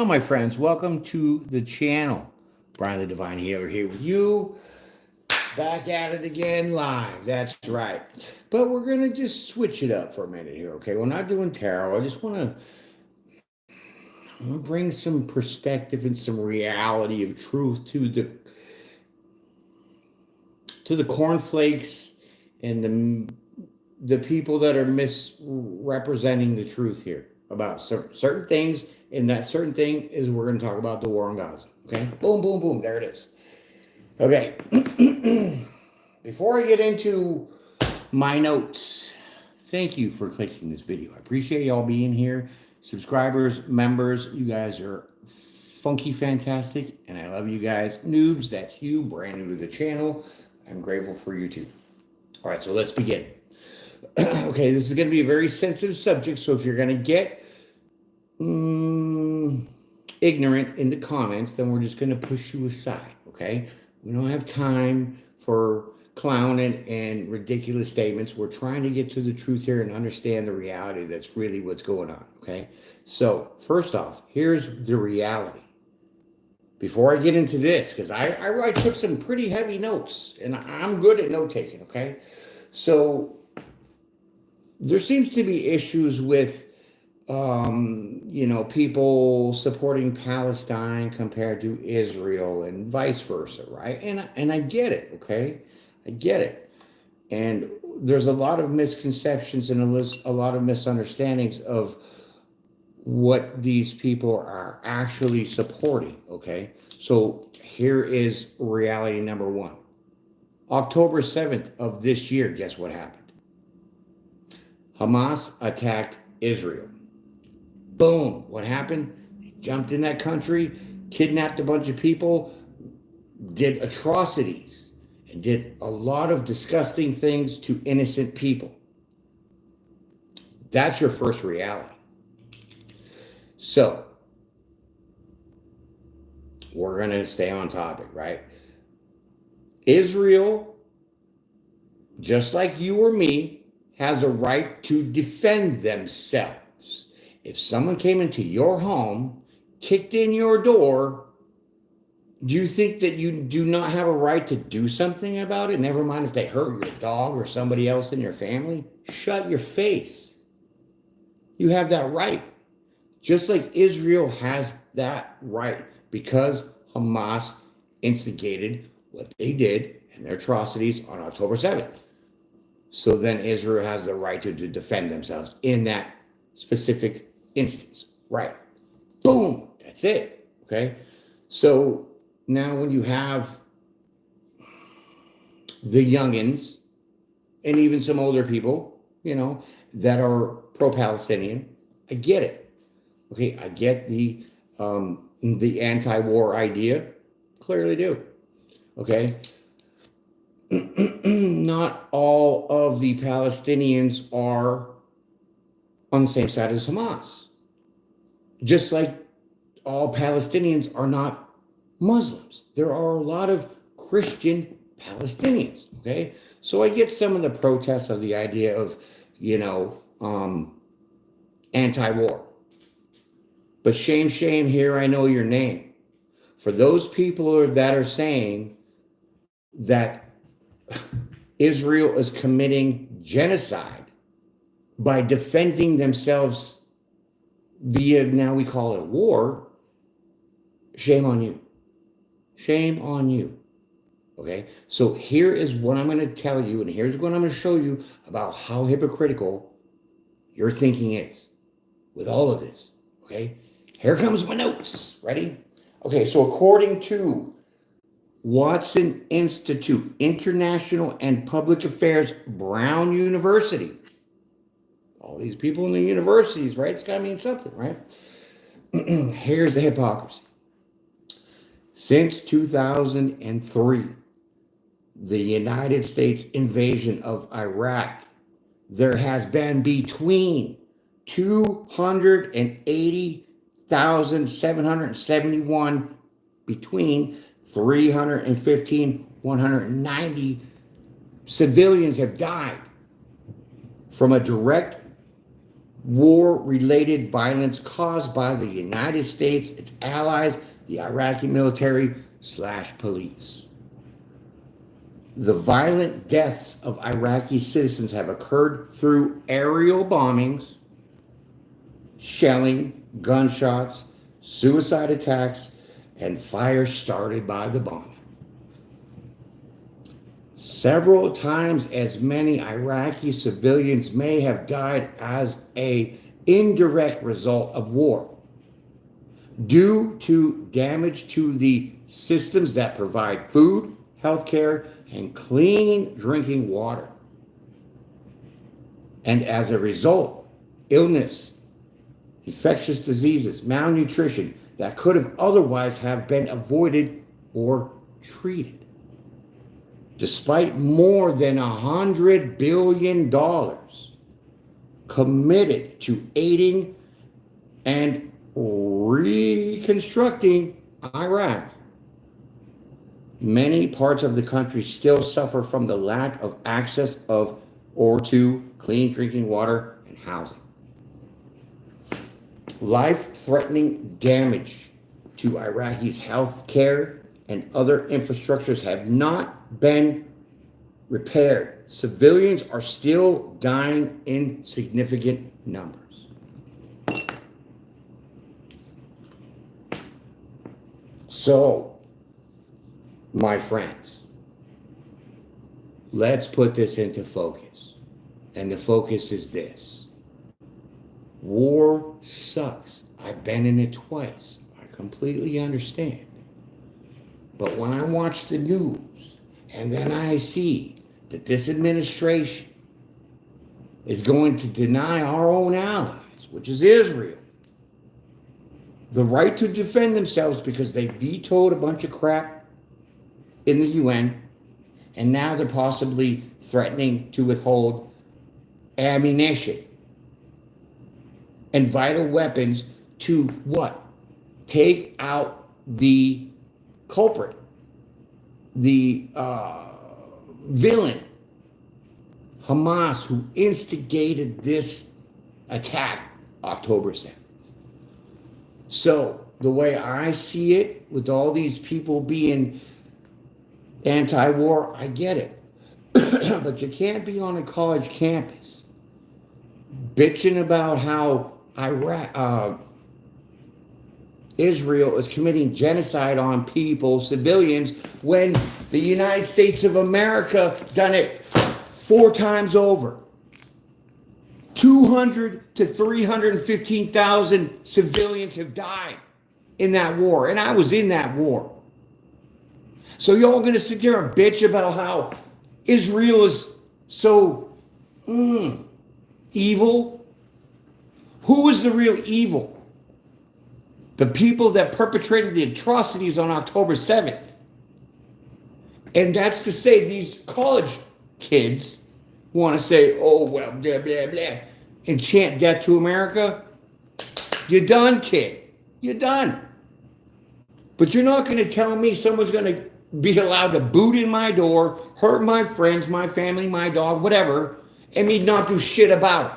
on, my friends? Welcome to the channel. Brian the Divine Healer here with you. Back at it again live. That's right. But we're going to just switch it up for a minute here, okay? We're not doing tarot. I just want to bring some perspective and some reality of truth to the cornflakes and the people that are misrepresenting the truth here about certain things, and that certain thing is we're going to talk about the war in Gaza. Okay, boom, boom, boom. There it is. Okay, before I get into my notes, thank you for clicking this video. I appreciate y'all being here. Subscribers, members, you guys are funky fantastic, and I love you guys. Noobs, that's you, brand new to the channel. I'm grateful for you too. All right, so let's begin. Okay, this is going to be a very sensitive subject, so if you're going to get ignorant in the comments, then we're just going to push you aside, okay? We don't have time for clowning and ridiculous statements. We're trying to get to the truth here and understand the reality that's really what's going on, okay? So, first off, here's the reality. Before I get into this, because I took some pretty heavy notes, and I'm good at note-taking, okay? So, there seems to be issues with people supporting Palestine compared to Israel and vice versa, right? And I get it, okay? I get it. And there's a lot of misconceptions and a lot of misunderstandings of what these people are actually supporting, okay? So here is reality number one. October 7th of this year, guess what happened? Hamas attacked Israel. Boom. What happened? They jumped in that country, kidnapped a bunch of people, did atrocities, and did a lot of disgusting things to innocent people. That's your first reality. So, we're going to stay on topic, right? Israel, just like you or me, has a right to defend themselves. If someone came into your home, kicked in your door, do you think that you do not have a right to do something about it? Never mind if they hurt your dog or somebody else in your family. Shut your face. You have that right. Just like Israel has that right because Hamas instigated what they did and their atrocities on October 7th. So then Israel has the right to defend themselves in that specific instance. Right. Boom. That's it. Okay. So now when you have the youngins and even some older people, that are pro-Palestinian, I get it. Okay. I get the anti-war idea. Clearly do. Okay. Not all of the Palestinians are on the same side as Hamas. Just like all Palestinians are not Muslims. There are a lot of Christian Palestinians, okay? So I get some of the protests of the idea of, anti-war. But shame, here I know your name. For those people that are saying that Israel is committing genocide by defending themselves via, now we call it war, shame on you. Shame on you. Okay? So here is what I'm going to tell you, and here's what I'm going to show you about how hypocritical your thinking is with all of this. Okay? Here comes my notes. Ready? Okay, so according to Watson Institute, International and Public Affairs, Brown University. All these people in the universities, right? It's got to mean something, right? Here's the hypocrisy. Since 2003, the United States invasion of Iraq, there has been between 280,771 between 315, 190 civilians have died from a direct war-related violence caused by the United States, its allies, the Iraqi military/police. The violent deaths of Iraqi citizens have occurred through aerial bombings, shelling, gunshots, suicide attacks, and fire started by the bomber. Several times as many Iraqi civilians may have died as an indirect result of war due to damage to the systems that provide food, healthcare, and clean drinking water. And as a result, illness, infectious diseases, malnutrition that could have otherwise have been avoided or treated. Despite more than $100 billion committed to aiding and reconstructing Iraq, many parts of the country still suffer from the lack of access to clean drinking water and housing. Life-threatening damage to Iraqis' health care and other infrastructures have not been repaired. Civilians are still dying in significant numbers. So, my friends, let's put this into focus. And the focus is this. War sucks. I've been in it twice. I completely understand. But when I watch the news and then I see that this administration is going to deny our own allies, which is Israel, the right to defend themselves because they vetoed a bunch of crap in the UN, and now they're possibly threatening to withhold ammunition and vital weapons to what? Take out the culprit, the villain, Hamas, who instigated this attack October 7th. So the way I see it, with all these people being anti-war, I get it. But you can't be on a college campus bitching about how Israel is committing genocide on people, civilians, when the United States of America done it 4 times over. 200 to 315,000 civilians have died in that war, and I was in that war. So y'all going to sit there and bitch about how Israel is so evil? Who is the real evil? The people that perpetrated the atrocities on October 7th. And that's to say these college kids want to say, oh, well, blah, blah, blah, and chant death to America. You're done, kid. You're done. But you're not going to tell me someone's going to be allowed to boot in my door, hurt my friends, my family, my dog, whatever, and me not do shit about it.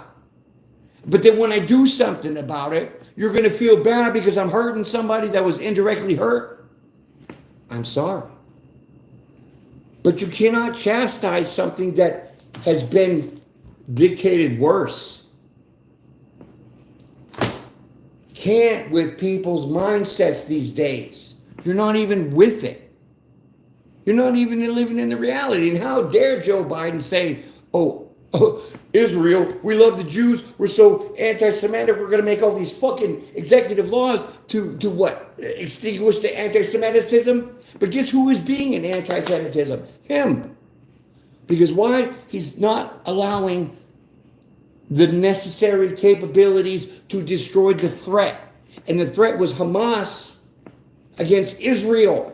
But then when I do something about it, you're going to feel bad because I'm hurting somebody that was indirectly hurt. I'm sorry. But you cannot chastise something that has been dictated worse. Can't with people's mindsets these days. You're not even with it. You're not even living in the reality. And how dare Joe Biden say, oh, Israel, we love the Jews, we're so anti-Semitic, we're going to make all these fucking executive laws to what? Extinguish the anti-Semitism? But guess who is being an anti-Semitism? Him. Because why? He's not allowing the necessary capabilities to destroy the threat. And the threat was Hamas against Israel.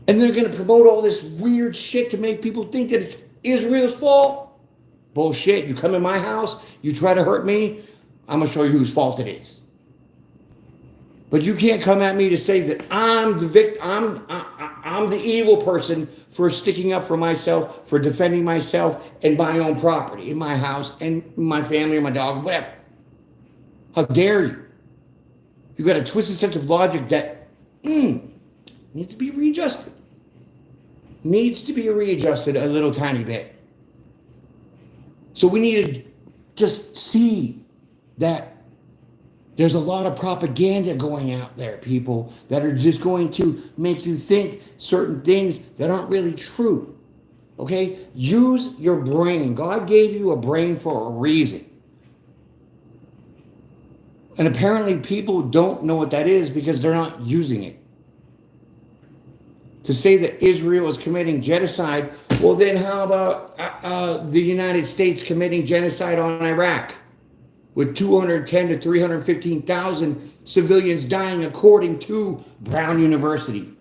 And they're going to promote all this weird shit to make people think that it's Israel's fault. Bullshit. You come in my house, you try to hurt me, I'm going to show you whose fault it is. But you can't come at me to say that I'm the victim. I'm the evil person for sticking up for myself, for defending myself and my own property, in my house, and my family, or my dog, whatever. How dare you? You got a twisted sense of logic that needs to be readjusted. Needs to be readjusted a little tiny bit. So we need to just see that there's a lot of propaganda going out there, people, that are just going to make you think certain things that aren't really true. Okay? Use your brain. God gave you a brain for a reason. And apparently people don't know what that is because they're not using it. To say that Israel is committing genocide, well then how about the United States committing genocide on Iraq? With 210 to 315,000 civilians dying, according to Brown University.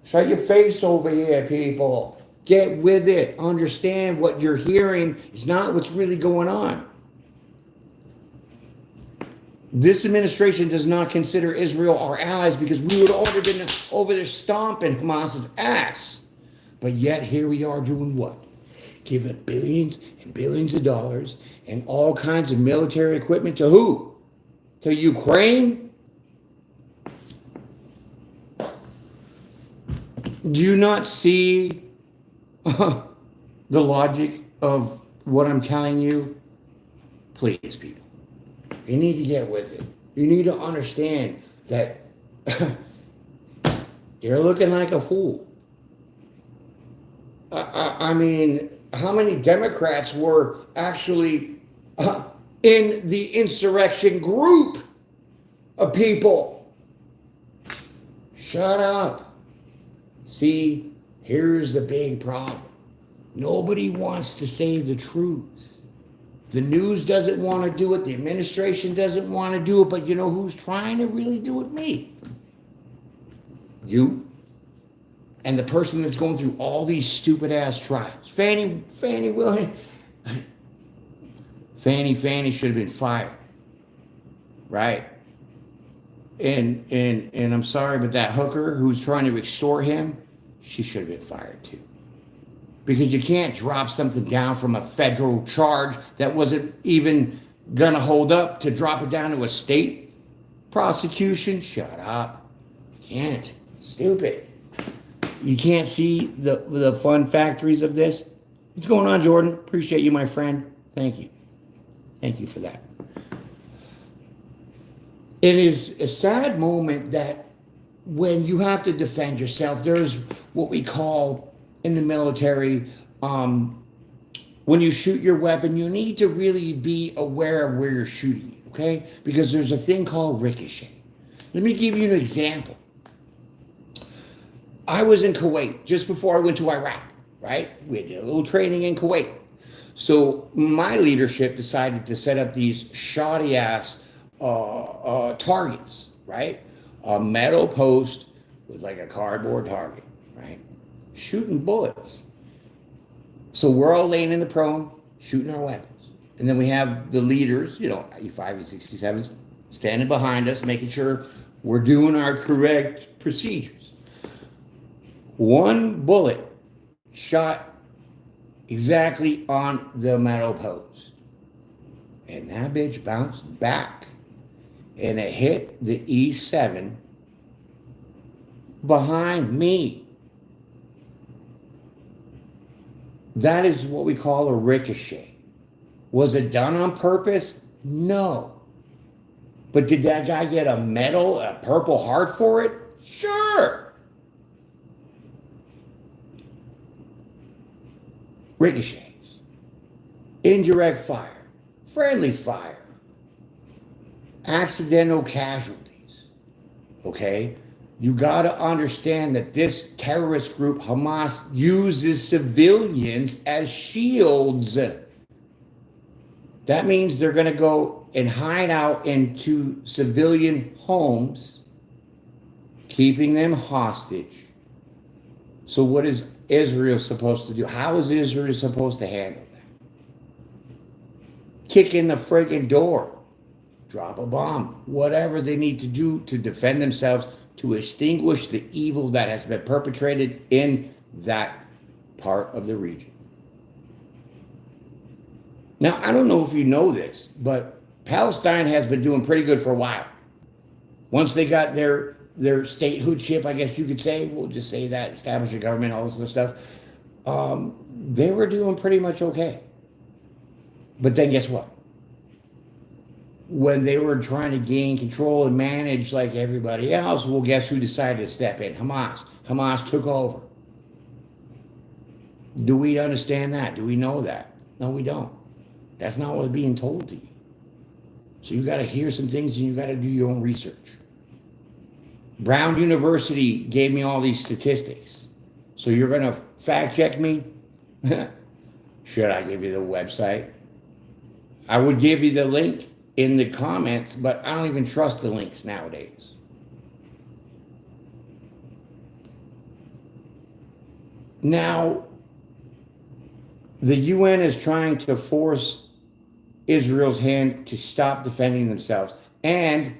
Shut your face over here, people. Get with it. Understand what you're hearing is not what's really going on. This administration does not consider Israel our allies because we would have already been over there stomping Hamas's ass. But yet here we are doing what? Giving billions and billions of dollars and all kinds of military equipment to who? To Ukraine? Do you not see the logic of what I'm telling you? Please, people. You need to get with it. You need to understand that you're looking like a fool. I mean, how many Democrats were actually in the insurrection group of people? Shut up. See, here's the big problem. Nobody wants to say the truth. The news doesn't want to do it. The administration doesn't want to do it. But you know who's trying to really do it? Me. You. And the person that's going through all these stupid ass trials. Fannie should have been fired. Right? And I'm sorry, but that hooker who's trying to extort him, she should have been fired too. Because you can't drop something down from a federal charge that wasn't even gonna hold up to drop it down to a state prosecution. Shut up. You can't. Stupid. You can't see the fun factories of this? What's going on, Jordan? Appreciate you, my friend. Thank you. Thank you for that. It is a sad moment that when you have to defend yourself, there's what we call in the military, when you shoot your weapon, you need to really be aware of where you're shooting it, okay? Because there's a thing called ricochet. Let me give you an example. I was in Kuwait just before I went to Iraq, right? We did a little training in Kuwait. So my leadership decided to set up these shoddy ass targets, right? A metal post with like a cardboard target, right? Shooting bullets. So we're all laying in the prone, shooting our weapons. And then we have the leaders, you know, E5, E67s, standing behind us, making sure we're doing our correct procedures. One bullet shot exactly on the metal post. And that bitch bounced back. And it hit the E7 behind me. That is what we call a ricochet. Was it done on purpose? No. But did that guy get a medal, a Purple Heart for it? Sure. Ricochets. Indirect fire. Friendly fire. Accidental casualties. Okay? You got to understand that this terrorist group, Hamas, uses civilians as shields. That means they're going to go and hide out into civilian homes, keeping them hostage. So what is Israel supposed to do? How is Israel supposed to handle that? Kick in the friggin' door. Drop a bomb. Whatever they need to do to defend themselves. to extinguish the evil that has been perpetrated in that part of the region. Now, I don't know if you know this, but Palestine has been doing pretty good for a while. Once they got their statehoodship, I guess you could say, we'll just say that, establish a government, all this other stuff, they were doing pretty much okay. But then guess what? When they were trying to gain control and manage like everybody else, well, guess who decided to step in? Hamas. Hamas took over. Do we understand that? Do we know that? No, we don't. That's not what's being told to you. So you got to hear some things and you got to do your own research. Brown University gave me all these statistics. So you're going to fact check me? Should I give you the website? I would give you the link in the comments, but I don't even trust the links nowadays. Now, the UN is trying to force Israel's hand to stop defending themselves and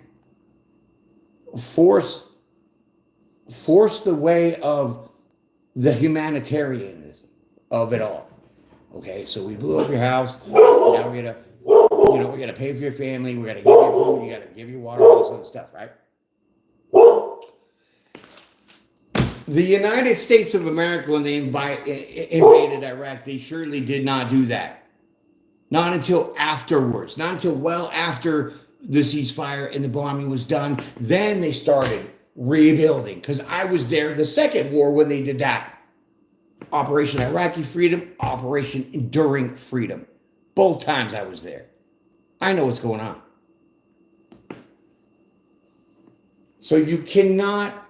force the way of the humanitarianism of it all. Okay, so we blew up your house. Now we're gonna pay for your family. We're gonna give you food. You gotta give you water, all this other stuff, right? The United States of America, when they invaded Iraq, they surely did not do that. Not until afterwards. Not until well after the ceasefire and the bombing was done. Then they started rebuilding. Because I was there the second war when they did that. Operation Iraqi Freedom, Operation Enduring Freedom. Both times I was there. I know what's going on. So you cannot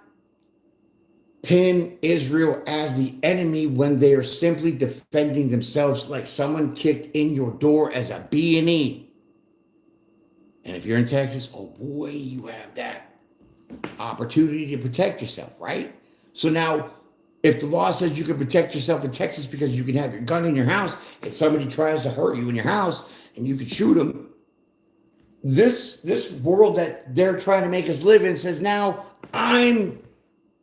pin Israel as the enemy when they are simply defending themselves like someone kicked in your door as a B&E. And if you're in Texas, oh boy, you have that opportunity to protect yourself, right? So now, if the law says you can protect yourself in Texas because you can have your gun in your house and somebody tries to hurt you in your house and you can shoot them, this world that they're trying to make us live in says now I'm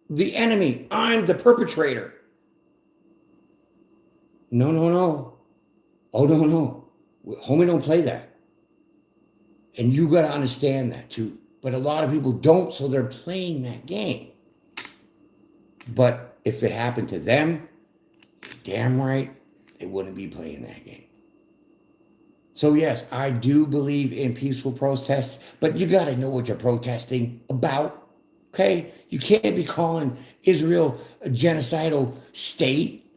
the enemy. I'm the perpetrator. No. Oh, no. Homie, don't play that. And you got to understand that too. But a lot of people don't, so they're playing that game. But if it happened to them, damn right, they wouldn't be playing that game. So yes, I do believe in peaceful protests, but you got to know what you're protesting about. Okay, you can't be calling Israel a genocidal state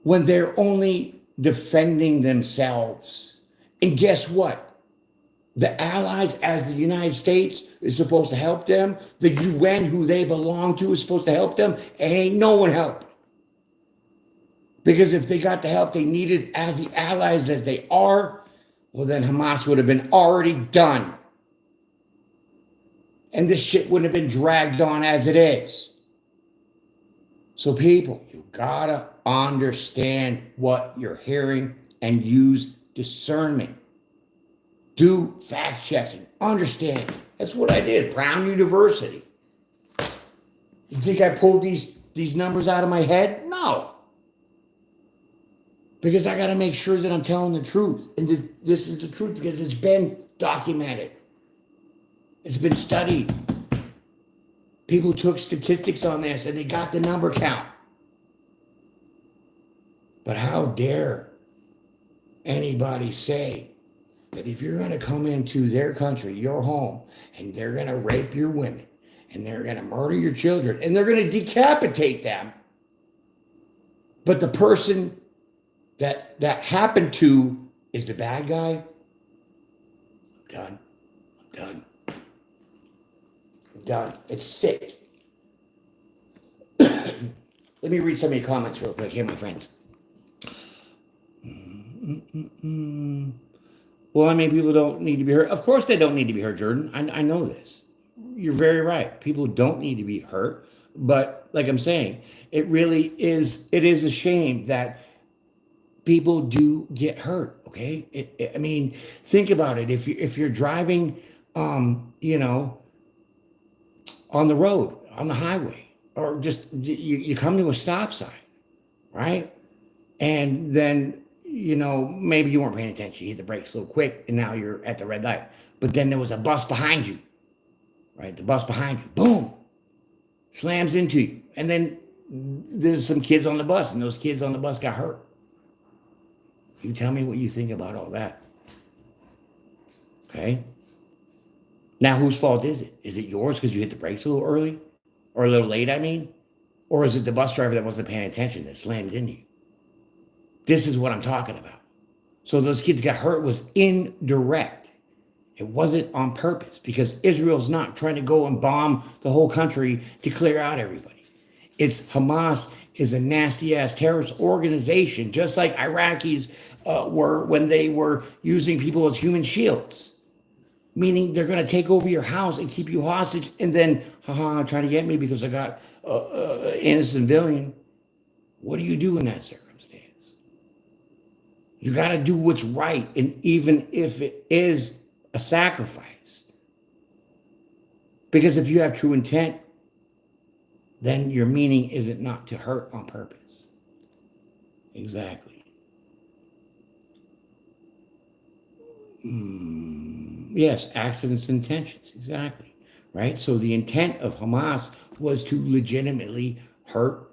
when they're only defending themselves. And guess what? The allies, as the United States, is supposed to help them. The UN, who they belong to, is supposed to help them. Ain't no one helping. Because if they got the help they needed as the allies that they are, well, then Hamas would have been already done. And this shit wouldn't have been dragged on as it is. So people, you gotta understand what you're hearing and use discernment. Do fact checking. Understand. That's what I did. Brown University. You think I pulled these numbers out of my head? No. Because I gotta make sure that I'm telling the truth. And this is the truth because it's been documented. It's been studied. People took statistics on this and they got the number count. But how dare anybody say that if you're going to come into their country, your home, and they're going to rape your women, and they're going to murder your children, and they're going to decapitate them, but the person that happened to is the bad guy? I'm done. It's sick. Let me read some of your comments real quick here, my friends. Well, I mean, people don't need to be hurt. Of course they don't need to be hurt, Jordan. I know this. You're very right. People don't need to be hurt. But like I'm saying, it is a shame that people do get hurt, okay? I mean, think about it. If you're driving, on the road, on the highway, or just you come to a stop sign, right? And then, maybe you weren't paying attention. You hit the brakes a little quick, and now you're at the red light. But then there was a bus behind you, right? The bus behind you, boom, slams into you. And then there's some kids on the bus, and those kids on the bus got hurt. You tell me what you think about all that. Okay? Now, whose fault is it? Is it yours because you hit the brakes a little early? Or a little late, I mean? Or is it the bus driver that wasn't paying attention that slammed into you? This is what I'm talking about. So those kids got hurt was indirect. It wasn't on purpose because Israel's not trying to go and bomb the whole country to clear out everybody. It's Hamas is a nasty ass terrorist organization, just like Iraqis were when they were using people as human shields. Meaning they're going to take over your house and keep you hostage and then, try to get me because I got innocent civilian. What do you do in that circumstance? You got to do what's right, and even if it is a sacrifice. Because if you have true intent, then your meaning isn't not to hurt on purpose. Exactly. Yes, accidents and intentions, exactly, right? So the intent of Hamas was to legitimately hurt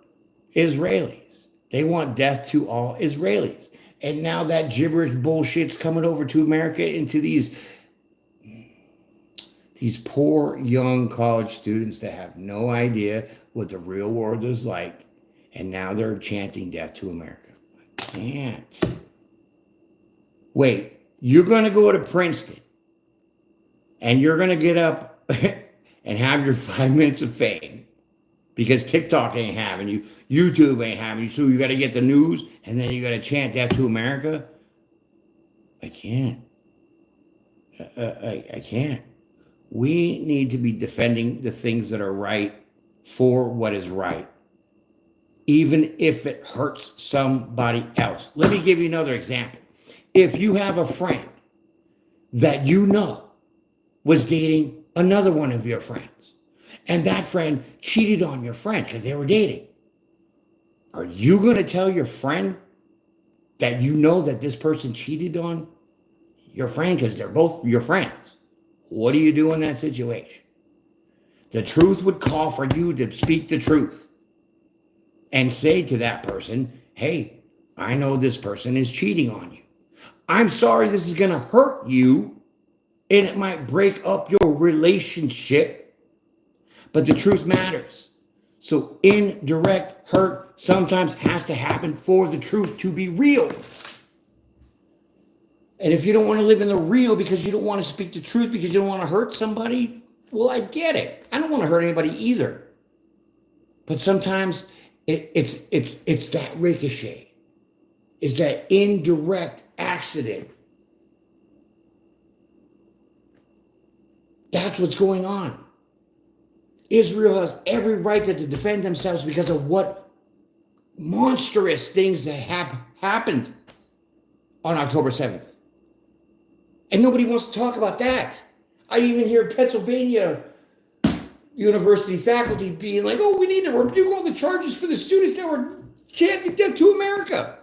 Israelis. They want death to all Israelis. And now that gibberish bullshit's coming over to America into these poor young college students that have no idea what the real world is like. And now they're chanting death to America. I can't. Wait, you're going to go to Princeton and you're going to get up and have your 5 minutes of fame because TikTok ain't having you, YouTube ain't having you, so you got to get the news and then you got to chant death to America? I can't. I can't. We need to be defending the things that are right for what is right, even if it hurts somebody else. Let me give you another example. If you have a friend that you know was dating another one of your friends, and that friend cheated on your friend because they were dating, are you going to tell your friend that you know that this person cheated on your friend because they're both your friends? What do you do in that situation? The truth would call for you to speak the truth and say to that person, hey, I know this person is cheating on you. I'm sorry this is going to hurt you and it might break up your relationship, but the truth matters. So indirect hurt sometimes has to happen for the truth to be real. And if you don't want to live in the real because you don't want to speak the truth because you don't want to hurt somebody, well, I get it. I don't want to hurt anybody either. But sometimes it's that ricochet. It's that indirect accident. That's what's going on. Israel has every right to defend themselves because of what monstrous things that happened on October 7th. And nobody wants to talk about that. I even hear Pennsylvania University faculty being like, oh, we need to rebuke all the charges for the students that were chanting death to America.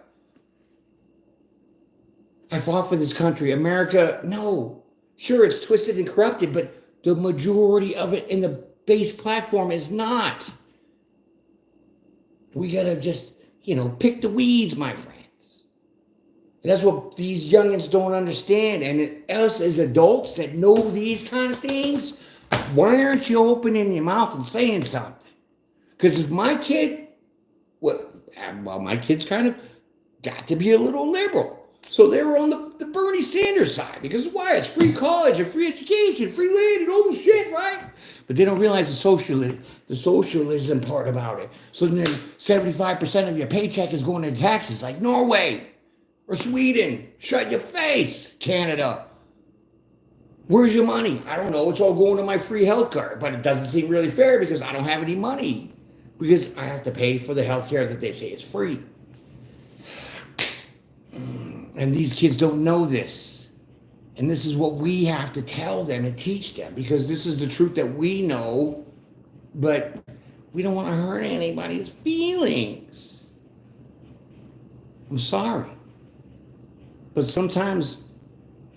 I fought for this country. America, no. Sure, it's twisted and corrupted, but the majority of it in the base platform is not. We got to just, pick the weeds, my friends. And that's what these youngins don't understand. And us as adults that know these kind of things, why aren't you opening your mouth and saying something? Because if my kid, my kid's kind of got to be a little liberal. So they were on the Bernie Sanders side because why? It's free college and free education, free land and all this shit, right? But they don't realize the socialism part about it. So then 75% of your paycheck is going to taxes like Norway or Sweden. Shut your face, Canada. Where's your money? I don't know. It's all going to my free health card, but it doesn't seem really fair because I don't have any money because I have to pay for the health care that they say is free. And these kids don't know this. And this is what we have to tell them and teach them because this is the truth that we know but we don't want to hurt anybody's feelings. I'm sorry. But sometimes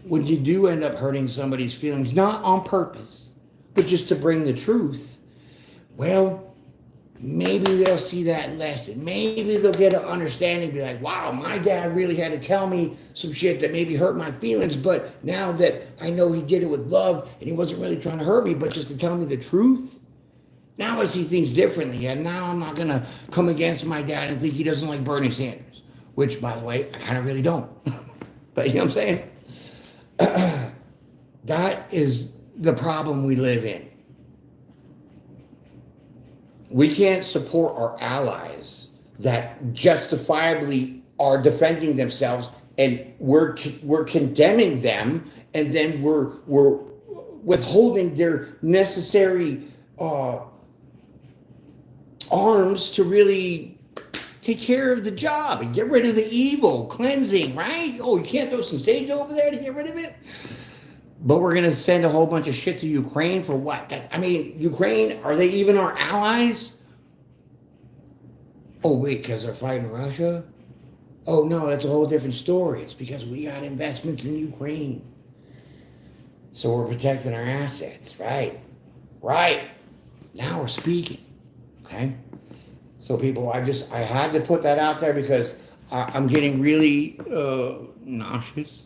when you do end up hurting somebody's feelings, not on purpose, but just to bring the truth, well, maybe they'll see that lesson. Maybe they'll get an understanding, be like, wow, my dad really had to tell me some shit that maybe hurt my feelings, but now that I know he did it with love and he wasn't really trying to hurt me, but just to tell me the truth, now I see things differently. And now I'm not going to come against my dad and think he doesn't like Bernie Sanders, which, by the way, I kind of really don't. But you know what I'm saying? That is the problem we live in. We can't support our allies that justifiably are defending themselves, and we're condemning them, and then we're withholding their necessary arms to really take care of the job and get rid of the evil, cleansing, right? Oh, you can't throw some sage over there to get rid of it? But we're going to send a whole bunch of shit to Ukraine for what? Ukraine, are they even our allies? Oh, wait, because they're fighting Russia? Oh, no, that's a whole different story. It's because we got investments in Ukraine. So we're protecting our assets, right? Right. Now we're speaking, okay? So people, I had to put that out there because I'm getting really nauseous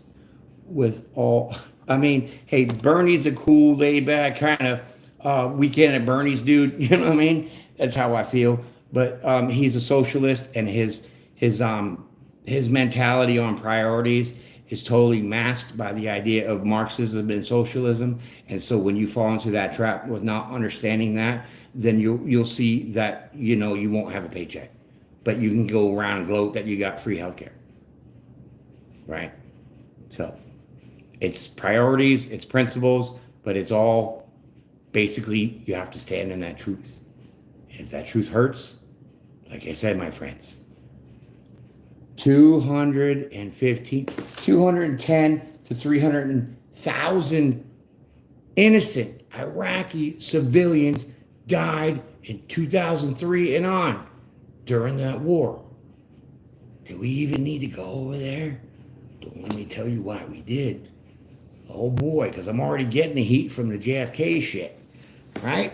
with all... I mean, hey, Bernie's a cool, laid-back kind of weekend at Bernie's dude. You know what I mean? That's how I feel. But he's a socialist, and his mentality on priorities is totally masked by the idea of Marxism and socialism. And so when you fall into that trap with not understanding that, then you'll see that you won't have a paycheck, but you can go around and gloat that you got free healthcare, right? So. It's priorities, it's principles, but it's all basically you have to stand in that truth. And if that truth hurts, like I said, my friends, 210 to 300,000 innocent Iraqi civilians died in 2003 and on during that war. Do we even need to go over there? Don't let me tell you why we did. Oh boy, because I'm already getting the heat from the JFK shit, right?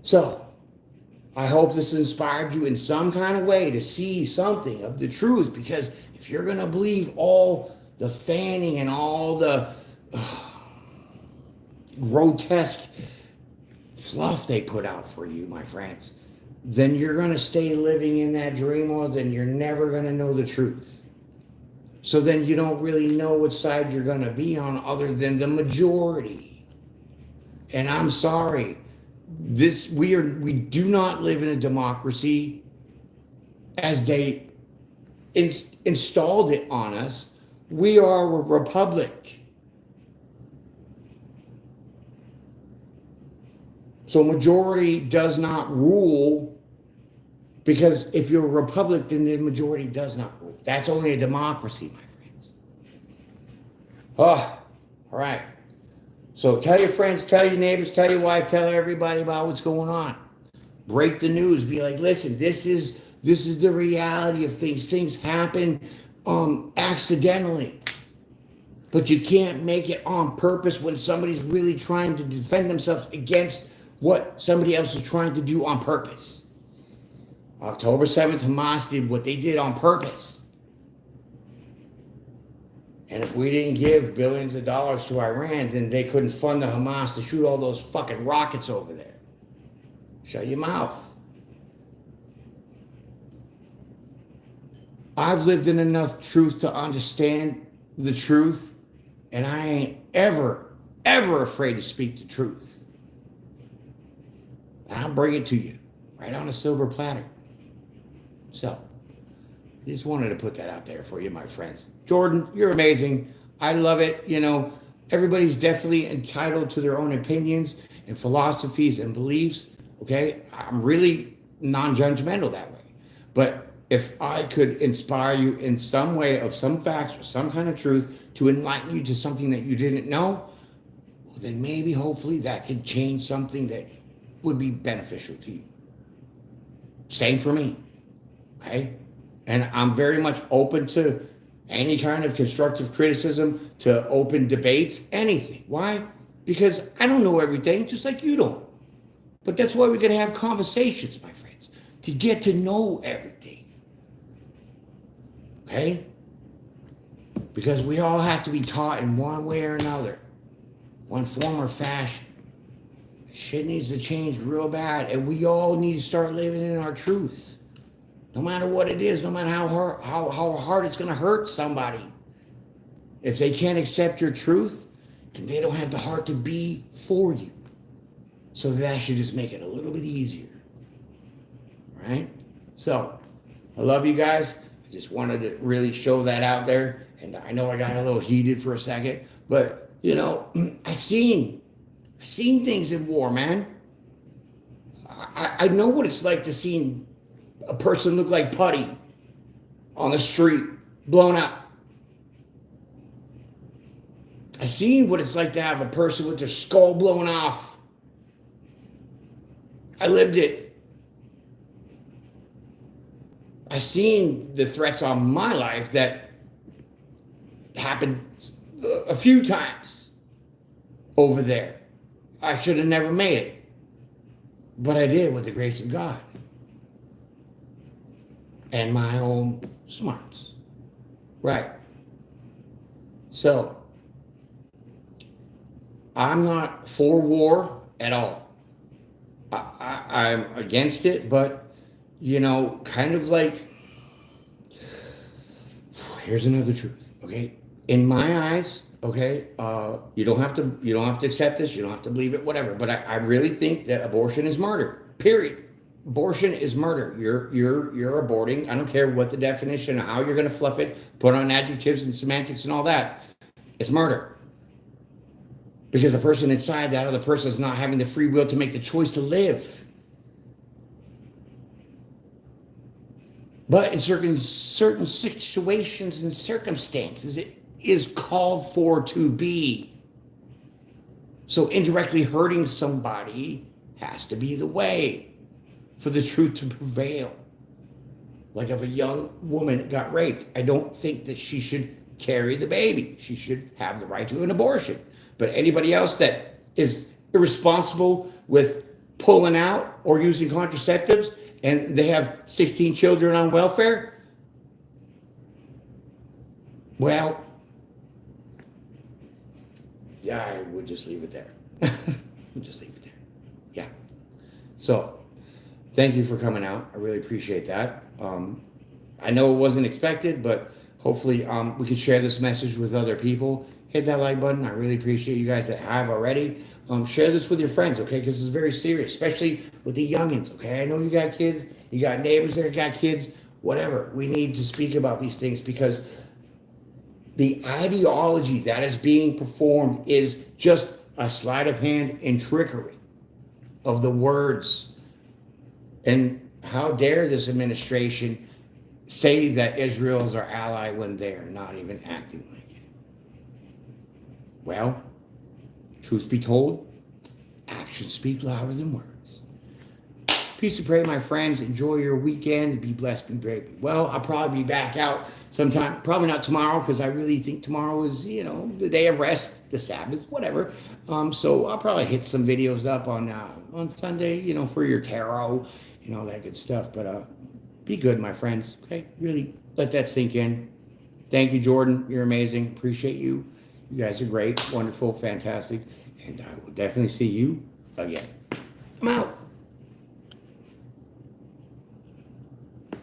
So, I hope this inspired you in some kind of way to see something of the truth, because if you're going to believe all the fanning and all the grotesque fluff they put out for you, my friends, then you're going to stay living in that dream world and you're never going to know the truth. So then you don't really know which side you're going to be on other than the majority. And I'm sorry, we do not live in a democracy as they installed it on us. We are a republic. So majority does not rule, because if you're a republic, then the majority does not rule. That's only a democracy, my friends. Oh, all right. So tell your friends, tell your neighbors, tell your wife, tell everybody about what's going on. Break the news. Be like, listen, this is the reality of things. Things happen accidentally. But you can't make it on purpose when somebody's really trying to defend themselves against what somebody else is trying to do on purpose. October 7th, Hamas did what they did on purpose. And if we didn't give billions of dollars to Iran, then they couldn't fund the Hamas to shoot all those fucking rockets over there. Shut your mouth. I've lived in enough truth to understand the truth, and I ain't ever afraid to speak the truth. And I'll bring it to you right on a silver platter. So, I just wanted to put that out there for you, my friends. Jordan, you're amazing. I love it. Everybody's definitely entitled to their own opinions and philosophies and beliefs. Okay? I'm really non-judgmental that way. But if I could inspire you in some way of some facts or some kind of truth to enlighten you to something that you didn't know, well, then maybe, hopefully, that could change something that would be beneficial to you. Same for me, okay? And I'm very much open to any kind of constructive criticism, to open debates, anything. Why? Because I don't know everything, just like you don't. But that's why we're going to have conversations, my friends, to get to know everything. Okay? Because we all have to be taught in one way or another, one form or fashion. Shit needs to change real bad, and we all need to start living in our truth. No matter what it is, no matter how hard it's going to hurt somebody. If they can't accept your truth, then they don't have the heart to be for you. So that should just make it a little bit easier. Right? So, I love you guys. I just wanted to really show that out there. And I know I got a little heated for a second. But, you know, I seen things in war, man. I know what it's like to see a person look like putty on the street, blown up. I seen what it's like to have a person with their skull blown off. I lived it. I seen the threats on my life that happened a few times over there. I should have never made it. But I did with the grace of God. And my own smarts. Right. So, I'm not for war at all. I'm against it, but, you know, kind of like, here's another truth, okay? In my eyes, okay, you don't have to accept this, you don't have to believe it, whatever, but I really think that abortion is murder, period. Abortion is murder. You're aborting. I don't care what the definition, how you're going to fluff it, put on adjectives and semantics and all that. It's murder. Because the person inside that other person is not having the free will to make the choice to live. But in certain situations and circumstances, it is called for to be. So indirectly hurting somebody has to be the way for the truth to prevail. Like if a young woman got raped, I don't think that she should carry the baby. She should have the right to an abortion. But anybody else that is irresponsible with pulling out or using contraceptives and they have 16 children on welfare, well, yeah, I would just leave it there. We'll just leave it there. Yeah. So, thank you for coming out. I really appreciate that. I know it wasn't expected, but hopefully we can share this message with other people. Hit that like button. I really appreciate you guys that have already. Share this with your friends, okay? Because it's very serious, especially with the youngins, okay? I know you got kids. You got neighbors that got kids. Whatever. We need to speak about these things because the ideology that is being performed is just a sleight of hand and trickery of the words. And how dare this administration say that Israel is our ally when they're not even acting like it? Well, truth be told, actions speak louder than words. Peace and pray, my friends. Enjoy your weekend. Be blessed, be brave, be well. I'll probably be back out sometime. Probably not tomorrow because I really think tomorrow is, the day of rest, the Sabbath, whatever. So I'll probably hit some videos up on Sunday, for your tarot, that good stuff. But be good, my friends. Okay, really let that sink in. Thank you, Jordan. You're amazing. Appreciate you. You guys are great, wonderful, fantastic, and I will definitely see you again. I'm out.